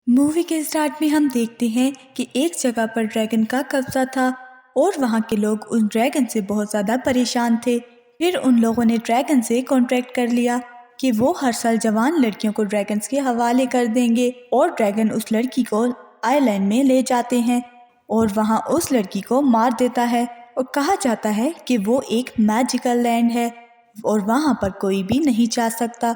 Movie کے start میں ہم دیکھتے ہیں کہ ایک جگہ پر ڈریگن کا قبضہ تھا اور وہاں کے لوگ اس ڈریگن سے بہت زیادہ پریشان تھے۔ پھر ان لوگوں نے ڈریگن سے کانٹریکٹ کر لیا کہ وہ ہر سال جوان لڑکیوں کو ڈریگنز کے حوالے کر دیں گے اور ڈریگن اس لڑکی کو آئی لینڈ میں لے جاتے ہیں اور وہاں اس لڑکی کو مار دیتا ہے اور کہا جاتا ہے کہ وہ ایک میجیکل لینڈ ہے اور وہاں پر کوئی بھی نہیں جا سکتا۔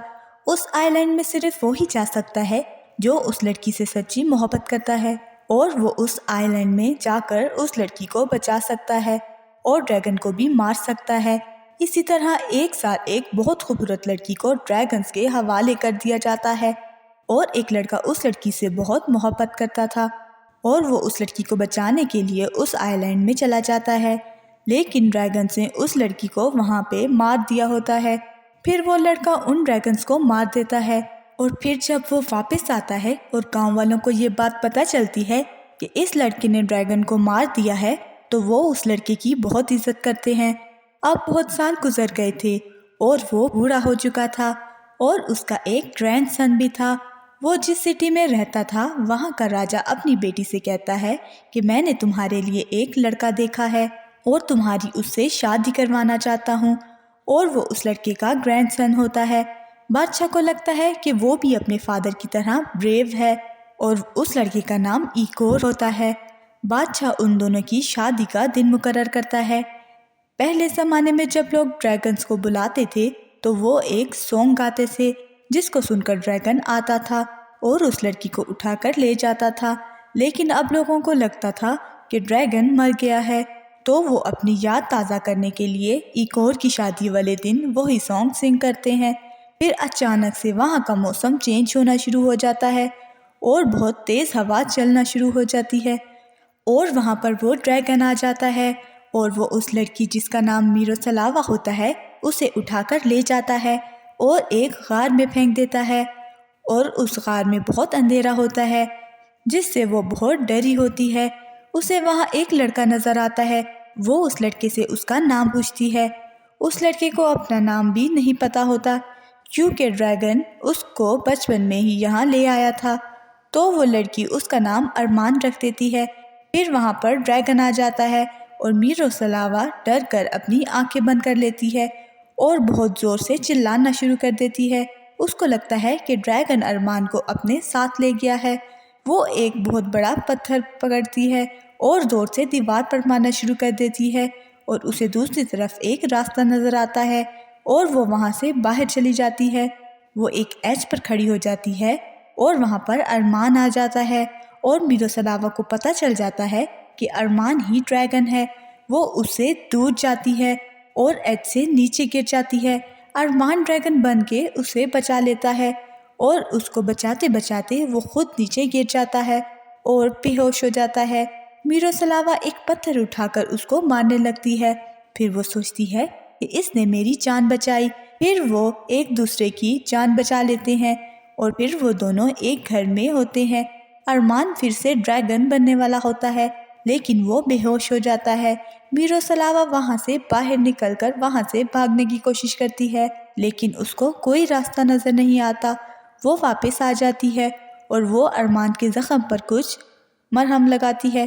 اس آئی لینڈ میں صرف وہی جا سکتا ہے جو اس لڑکی سے سچی محبت کرتا ہے اور وہ اس آئی لینڈ میں جا کر اس لڑکی کو بچا سکتا ہے اور ڈریگن کو بھی مار سکتا ہے۔ اسی طرح ایک ساتھ ایک بہت خوبصورت لڑکی کو ڈریگنز کے حوالے کر دیا جاتا ہے اور ایک لڑکا اس لڑکی سے بہت محبت کرتا تھا اور وہ اس لڑکی کو بچانے کے لیے اس آئی لینڈ میں چلا جاتا ہے، لیکن ڈریگنز نے اس لڑکی کو وہاں پہ مار دیا ہوتا ہے۔ پھر وہ لڑکا ان ڈریگنز کو مار دیتا ہے اور پھر جب وہ واپس آتا ہے اور گاؤں والوں کو یہ بات پتہ چلتی ہے کہ اس لڑکے نے ڈریگن کو مار دیا ہے تو وہ اس لڑکے کی بہت عزت کرتے ہیں۔ اب بہت سال گزر گئے تھے اور وہ بوڑھا ہو چکا تھا اور اس کا ایک گرینڈ سن بھی تھا۔ وہ جس سٹی میں رہتا تھا وہاں کا راجا اپنی بیٹی سے کہتا ہے کہ میں نے تمہارے لیے ایک لڑکا دیکھا ہے اور تمہاری اس سے شادی کروانا چاہتا ہوں، اور وہ اس لڑکے کا گرینڈ سن ہوتا ہے۔ بادشاہ کو لگتا ہے کہ وہ بھی اپنے فادر کی طرح بریو ہے اور اس لڑکے کا نام ایکور ہوتا ہے۔ بادشاہ ان دونوں کی شادی کا دن مقرر کرتا ہے۔ پہلے زمانے میں جب لوگ ڈریگنز کو بلاتے تھے تو وہ ایک سونگ گاتے تھے جس کو سن کر ڈریگن آتا تھا اور اس لڑکی کو اٹھا کر لے جاتا تھا، لیکن اب لوگوں کو لگتا تھا کہ ڈریگن مر گیا ہے تو وہ اپنی یاد تازہ کرنے کے لیے ایکور کی شادی والے دن وہی سانگ سنگ کرتے ہیں۔ پھر اچانک سے وہاں کا موسم چینج ہونا شروع ہو جاتا ہے اور بہت تیز ہوا چلنا شروع ہو جاتی ہے اور وہاں پر وہ ڈریگن آ جاتا ہے اور وہ اس لڑکی جس کا نام میروسلاوا ہوتا ہے اسے اٹھا کر لے جاتا ہے اور ایک غار میں پھینک دیتا ہے اور اس غار میں بہت اندھیرا ہوتا ہے جس سے وہ بہت ڈری ہوتی ہے۔ اسے وہاں ایک لڑکا نظر آتا ہے، وہ اس لڑکے سے اس کا نام پوچھتی ہے۔ اس لڑکے کو اپنا نام بھی نہیں پتا ہوتا کیونکہ ڈریگن اس کو بچپن میں ہی یہاں لے آیا تھا، تو وہ لڑکی اس کا نام ارمان رکھ دیتی ہے۔ پھر وہاں پر ڈریگن آ جاتا ہے اور میروسلاوا ڈر کر اپنی آنکھیں بند کر لیتی ہے اور بہت زور سے چلانا شروع کر دیتی ہے۔ اس کو لگتا ہے کہ ڈریگن ارمان کو اپنے ساتھ لے گیا ہے۔ وہ ایک بہت بڑا پتھر پکڑتی ہے اور زور سے دیوار پر مارنا شروع کر دیتی ہے اور اسے دوسری طرف ایک راستہ نظر آتا ہے اور وہ وہاں سے باہر چلی جاتی ہے۔ وہ ایک ایج پر کھڑی ہو جاتی ہے اور وہاں پر ارمان آ جاتا ہے اور میروسلاوا کو پتہ چل جاتا ہے کہ ارمان ہی ڈریگن ہے۔ وہ اس سے دور جاتی ہے اور ایج سے نیچے گر جاتی ہے۔ ارمان ڈریگن بن کے اسے بچا لیتا ہے اور اس کو بچاتے بچاتے وہ خود نیچے گر جاتا ہے اور بے ہوش ہو جاتا ہے۔ میروسلاوا ایک پتھر اٹھا کر اس کو مارنے لگتی ہے۔ پھر وہ سوچتی ہے کہ اس نے میری جان بچائی۔ پھر وہ ایک دوسرے کی جان بچا لیتے ہیں اور پھر وہ دونوں ایک گھر میں ہوتے ہیں۔ ارمان پھر سے ڈریگن بننے والا ہوتا ہے لیکن وہ بے ہوش ہو جاتا ہے۔ میروسلاوا وہاں سے باہر نکل کر وہاں سے بھاگنے کی کوشش کرتی ہے لیکن اس کو کوئی راستہ نظر نہیں آتا۔ وہ واپس آ جاتی ہے اور وہ ارمان کے زخم پر کچھ مرہم لگاتی ہے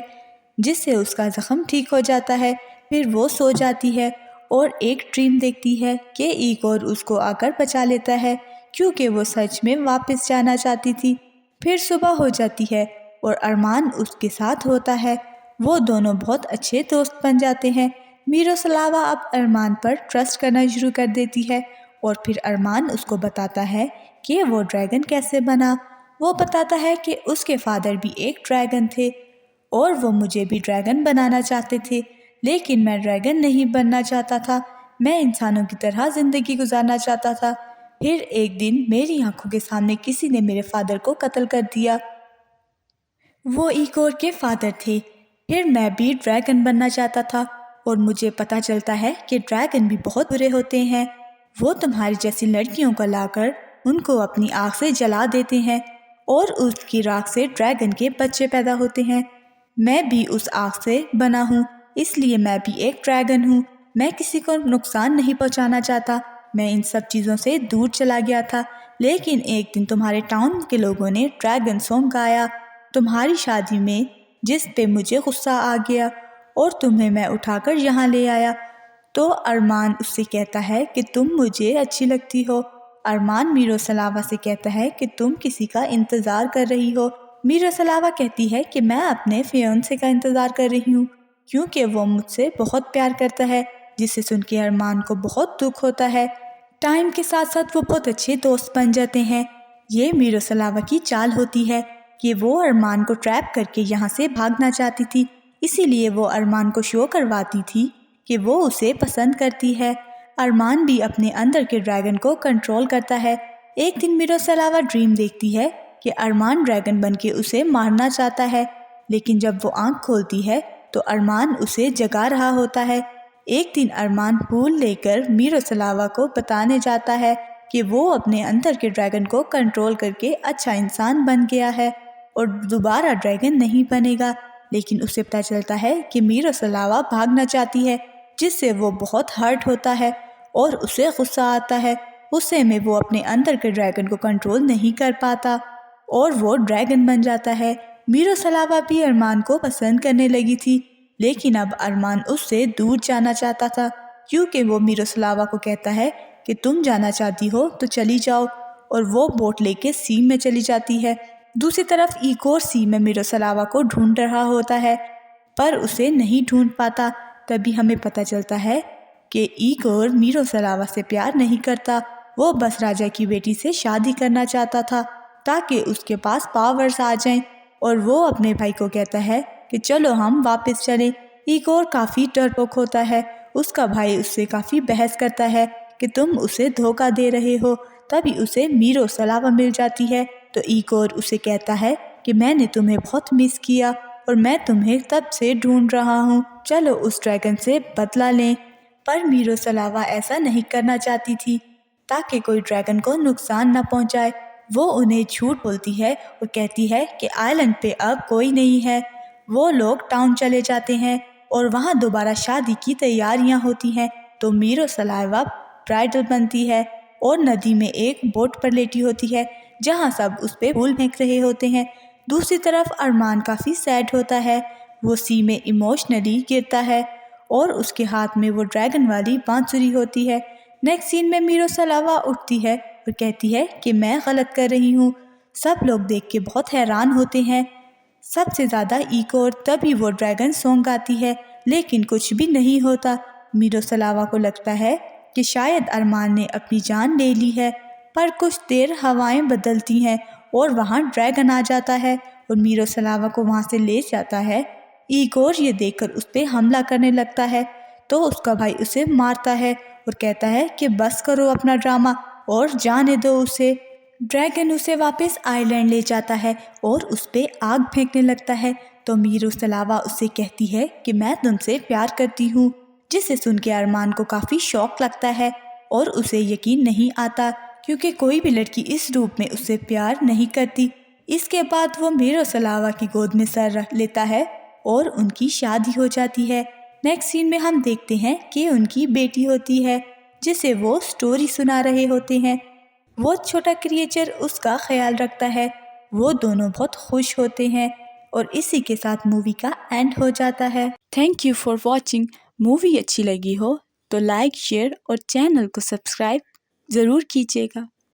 جس سے اس کا زخم ٹھیک ہو جاتا ہے۔ پھر وہ سو جاتی ہے اور ایک ڈریم دیکھتی ہے کہ ایکور اس کو آ کر بچا لیتا ہے کیونکہ وہ سچ میں واپس جانا چاہتی تھی۔ پھر صبح ہو جاتی ہے اور ارمان اس کے ساتھ ہوتا ہے۔ وہ دونوں بہت اچھے دوست بن جاتے ہیں۔ میروسلاوا اب ارمان پر ٹرسٹ کرنا شروع کر دیتی ہے اور پھر ارمان اس کو بتاتا ہے کہ وہ ڈریگن کیسے بنا۔ وہ بتاتا ہے کہ اس کے فادر بھی ایک ڈریگن تھے اور وہ مجھے بھی ڈریگن بنانا چاہتے تھے لیکن میں ڈریگن نہیں بننا چاہتا تھا، میں انسانوں کی طرح زندگی گزارنا چاہتا تھا۔ پھر ایک دن میری آنکھوں کے سامنے کسی نے میرے فادر کو قتل کر دیا۔ وہ ایکور کے فادر تھے۔ پھر میں بھی ڈریگن بننا چاہتا تھا اور مجھے پتہ چلتا ہے کہ ڈریگن بھی بہت برے ہوتے ہیں۔ وہ تمہاری جیسی لڑکیوں کو لا کر ان کو اپنی آگ سے جلا دیتے ہیں اور اس کی راکھ سے ڈریگن کے بچے پیدا ہوتے ہیں۔ میں بھی اس آگ سے بنا ہوں، اس لیے میں بھی ایک ڈریگن ہوں۔ میں کسی کو نقصان نہیں پہنچانا چاہتا، میں ان سب چیزوں سے دور چلا گیا تھا لیکن ایک دن تمہارے ٹاؤن کے لوگوں نے ڈریگن سانگ گایا تمہاری شادی میں، جس پہ مجھے غصہ آ گیا اور تمہیں میں اٹھا کر یہاں لے آیا۔ تو ارمان اس سے کہتا ہے کہ تم مجھے اچھی لگتی ہو۔ ارمان میرو سلاوا سے کہتا ہے کہ تم کسی کا انتظار کر رہی ہو۔ میرو سلاوا کہتی ہے کہ میں اپنے فیونسے کا انتظار کر رہی ہوں کیونکہ وہ مجھ سے بہت پیار کرتا ہے، جسے سن کے ارمان کو بہت دکھ ہوتا ہے۔ ٹائم کے ساتھ ساتھ وہ بہت اچھے دوست بن جاتے ہیں۔ یہ میرو سلاوا کی چال ہوتی ہے کہ وہ ارمان کو ٹریپ کر کے یہاں سے بھاگنا چاہتی تھی، اسی لیے وہ ارمان کو شو کرواتی تھی کہ وہ اسے پسند کرتی ہے۔ ارمان بھی اپنے اندر کے ڈریگن کو کنٹرول کرتا ہے۔ ایک دن میرو سلاوا ڈریم دیکھتی ہے کہ ارمان ڈریگن بن کے اسے مارنا چاہتا ہے، لیکن جب وہ آنکھ کھولتی ہے تو ارمان اسے جگا رہا ہوتا ہے۔ ایک دن ارمان پھول لے کر میرو سلاوا کو بتانے جاتا ہے کہ وہ اپنے اندر کے ڈریگن کو کنٹرول کر کے اچھا انسان بن گیا ہے اور دوبارہ ڈریگن نہیں بنے گا، لیکن اسے پتہ چلتا ہے کہ میرو سلاوا بھاگنا چاہتی ہے، جس سے وہ بہت ہرٹ ہوتا ہے اور اسے غصہ آتا ہے۔ غصے میں وہ اپنے اندر کے ڈریگن کو کنٹرول نہیں کر پاتا اور وہ ڈریگن بن جاتا ہے۔ میرو سلاوا بھی ارمان کو پسند کرنے لگی تھی، لیکن اب ارمان اس سے دور جانا چاہتا تھا کیونکہ وہ میرو سلاوا کو کہتا ہے کہ تم جانا چاہتی ہو تو چلی جاؤ، اور وہ بوٹ لے کے سی میں چلی جاتی ہے۔ دوسری طرف ایگور سی میں میرو سلاوا کو ڈھونڈ رہا ہوتا ہے پر اسے نہیں ڈھونڈ پاتا۔ تبھی ہمیں پتہ چلتا ہے کہ ایگور میرو سلاوا سے پیار نہیں کرتا، وہ بس راجا کی بیٹی سے شادی کرنا چاہتا تھا تاکہ اس کے پاس پاورز آ جائیں، اور وہ اپنے بھائی کو کہتا ہے کہ چلو ہم واپس چلیں۔ ایگور کافی ڈرپوک ہوتا ہے، اس کا بھائی اس سے کافی بحث کرتا ہے کہ تم اسے دھوکہ دے رہے ہو۔ تبھی اسے میرو سلاوا مل جاتی ہے تو ایگور اسے کہتا ہے کہ میں نے تمہیں بہت مس کیا اور میں تمہیں تب سے ڈھونڈ رہا ہوں، چلو اس ڈریگن سے بدلہ لیں۔ پر میرو سلاوا ایسا نہیں کرنا چاہتی تھی تاکہ کوئی ڈریگن کو نقصان نہ پہنچائے۔ وہ انہیں جھوٹ بولتی ہے اور کہتی ہے کہ آئلینڈ پہ اب کوئی نہیں ہے۔ وہ لوگ ٹاؤن چلے جاتے ہیں اور وہاں دوبارہ شادی کی تیاریاں ہوتی ہیں تو میرو سلاوا برائڈل بنتی ہے اور ندی میں ایک بوٹ پر لیٹی ہوتی ہے جہاں سب اس پہ پھول پھینک رہے ہوتے ہیں۔ دوسری طرف ارمان کافی سیڈ ہوتا ہے، وہ سی میں ایموشنلی گرتا ہے اور اس کے ہاتھ میں وہ ڈریگن والی بانسری ہوتی ہے۔ نیکسٹ سین میں میرو سلاوا اٹھتی ہے اور کہتی ہے کہ میں غلط کر رہی ہوں۔ سب لوگ دیکھ کے بہت حیران ہوتے ہیں، سب سے زیادہ ایگور۔ تبھی وہ ڈریگن سانگ گاتی ہے لیکن کچھ بھی نہیں ہوتا۔ میرو سلاوا کو لگتا ہے کہ شاید ارمان نے اپنی جان لے لی ہے، پر کچھ دیر ہوائیں بدلتی ہیں اور وہاں ڈریگن آ جاتا ہے اور میرو سلاوا کو وہاں سے لے جاتا ہے۔ ایگور یہ دیکھ کر اس پہ حملہ کرنے لگتا ہے تو اس کا بھائی اسے مارتا ہے اور کہتا ہے کہ بس کرو اپنا ڈرامہ اور جانے دو اسے۔ ڈریگن اسے واپس آئی لینڈ لے جاتا ہے اور اس پہ آگ پھینکنے لگتا ہے تو میرو سلاوا اس سے کہتی ہے کہ میں تم سے پیار کرتی ہوں، جسے سن کے ارمان کو کافی شوق لگتا ہے اور اسے یقین نہیں آتا کیونکہ کوئی بھی لڑکی اس روپ میں اس سے پیار نہیں کرتی۔ اس کے بعد وہ میرو سلاوا کی گود میں سر رکھ لیتا ہے اور ان کی شادی ہو جاتی ہے۔ نیکسٹ سین میں ہم دیکھتے ہیں کہ ان کی بیٹی ہوتی ہے جسے وہ سٹوری سنا رہے ہوتے ہیں۔ وہ چھوٹا کریچر اس کا خیال رکھتا ہے، وہ دونوں بہت خوش ہوتے ہیں اور اسی کے ساتھ مووی کا اینڈ ہو جاتا ہے۔ Thank you for watching. Movie اچھی لگی ہو تو لائک، شیئر اور چینل کو سبسکرائب ضرور کیجیے گا۔